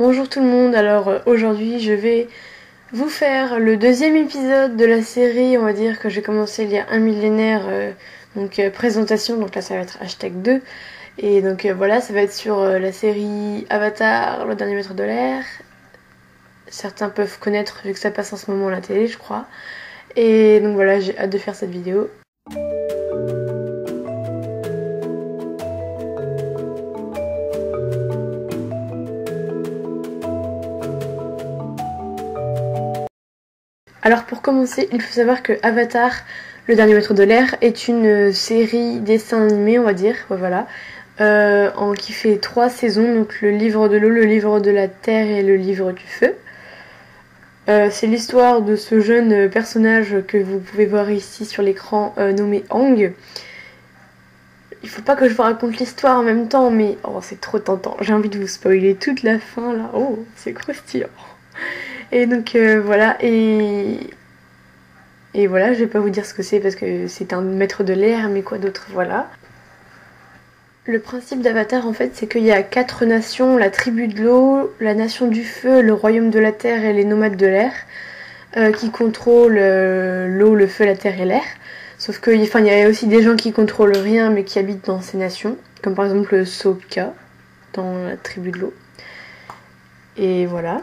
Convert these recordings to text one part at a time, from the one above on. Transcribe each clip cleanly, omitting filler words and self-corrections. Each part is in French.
Bonjour tout le monde, alors aujourd'hui je vais vous faire le deuxième épisode de la série, on va dire, que j'ai commencé il y a un millénaire, présentation, donc là ça va être #2. Et donc voilà, ça va être sur la série Avatar, le dernier maître de l'air. Certains peuvent connaître vu que ça passe en ce moment à la télé, je crois. Et donc voilà, j'ai hâte de faire cette vidéo. Alors pour commencer, il faut savoir que Avatar, le dernier maître de l'air, est une série dessin animé, on va dire, voilà, qui fait 3 saisons, donc le livre de l'eau, le livre de la terre et le livre du feu. C'est l'histoire de ce jeune personnage que vous pouvez voir ici sur l'écran, nommé Aang. Il faut pas que je vous raconte l'histoire en même temps, mais oh, c'est trop tentant. J'ai envie de vous spoiler toute la fin là. Oh, c'est croustillant. Et donc voilà, et voilà, je vais pas vous dire ce que c'est parce que c'est un maître de l'air, mais quoi d'autre, voilà. Le principe d'Avatar en fait, c'est qu'il y a 4 nations, la tribu de l'eau, la nation du feu, le royaume de la terre et les nomades de l'air, qui contrôlent l'eau, le feu, la terre et l'air. Sauf qu'il y a aussi des gens qui contrôlent rien mais qui habitent dans ces nations, comme par exemple Sokka, dans la tribu de l'eau. Et voilà.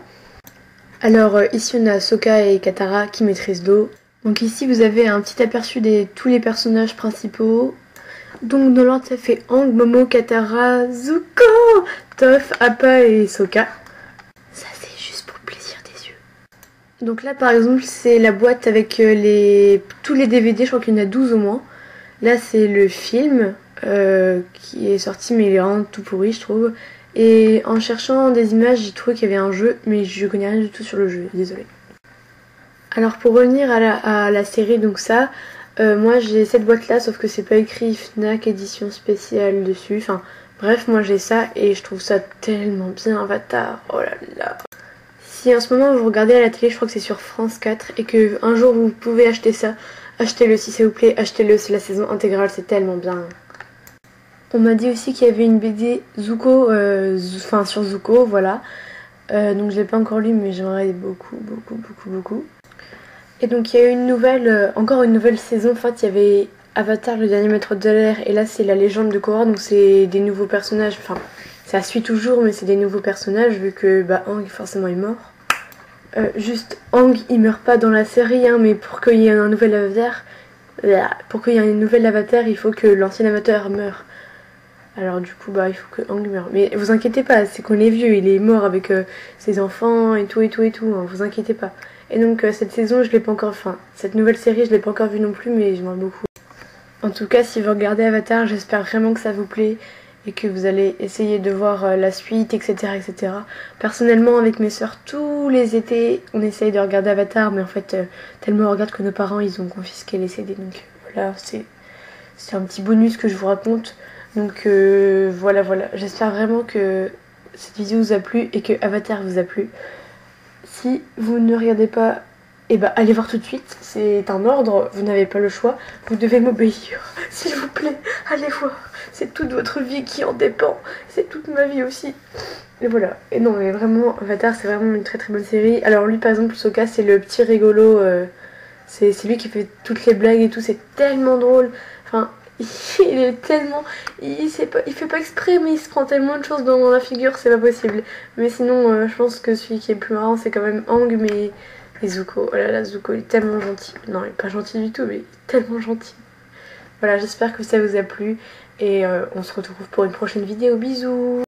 Alors ici on a Sokka et Katara qui maîtrisent l'eau. Donc ici vous avez un petit aperçu de tous les personnages principaux. Donc dans l'ordre ça fait Aang, Momo, Katara, Zuko, Toph, Appa et Sokka. Ça c'est juste pour le plaisir des yeux. Donc là par exemple c'est la boîte avec tous les DVD, je crois qu'il y en a 12 au moins. Là c'est le film qui est sorti mais il est vraiment tout pourri je trouve. Et en cherchant des images, j'ai trouvé qu'il y avait un jeu, mais je connais rien du tout sur le jeu, désolée. Alors pour revenir à la série, donc ça, moi j'ai cette boîte là, sauf que c'est pas écrit Fnac édition spéciale dessus, enfin bref, moi j'ai ça et je trouve ça tellement bien Avatar, oh là là. Si en ce moment vous regardez à la télé, je crois que c'est sur France 4, et que un jour vous pouvez acheter ça, achetez-le s'il vous plaît, achetez-le, c'est la saison intégrale, c'est tellement bien. On m'a dit aussi qu'il y avait une BD Zuko, sur Zuko, voilà. Donc je l'ai pas encore lu, mais j'aimerais beaucoup. Et donc il y a eu une nouvelle, encore une nouvelle saison. En fait, il y avait Avatar, le dernier maître de l'air, et là c'est la légende de Korra. Donc c'est des nouveaux personnages. Enfin, ça suit toujours, mais c'est des nouveaux personnages vu que Aang forcément est mort. Juste Aang, il meurt pas dans la série, hein, mais pour qu'il y ait un nouvel Avatar, il faut que l'ancien Avatar meure. Alors du coup il faut que Aang meure. Mais vous inquiétez pas, c'est qu'on est vieux, il est mort avec ses enfants et tout, hein, vous inquiétez pas. Et donc cette saison je l'ai pas encore, cette nouvelle série je l'ai pas encore vue non plus, mais j'aimerais beaucoup. En tout cas si vous regardez Avatar, j'espère vraiment que ça vous plaît et que vous allez essayer de voir la suite, etc. Personnellement avec mes soeurs tous les étés on essaye de regarder Avatar, mais en fait tellement on regarde que nos parents ils ont confisqué les CD, donc voilà, c'est un petit bonus que je vous raconte. Donc voilà, j'espère vraiment que cette vidéo vous a plu et que Avatar vous a plu. Si vous ne regardez pas, allez voir tout de suite, c'est un ordre, vous n'avez pas le choix, vous devez m'obéir, s'il vous plaît, allez voir, c'est toute votre vie qui en dépend, c'est toute ma vie aussi. Et voilà, et non mais vraiment, Avatar c'est vraiment une très très bonne série. Alors lui par exemple, Sokka c'est le petit rigolo, c'est lui qui fait toutes les blagues et tout, c'est tellement drôle, il est tellement... Il fait pas exprès, mais il se prend tellement de choses dans la figure, c'est pas possible. Mais sinon, je pense que celui qui est le plus marrant, c'est quand même Aang, mais... Et Zuko, oh là là, Zuko, il est tellement gentil. Non, il est pas gentil du tout, mais il est tellement gentil. Voilà, j'espère que ça vous a plu, et on se retrouve pour une prochaine vidéo. Bisous!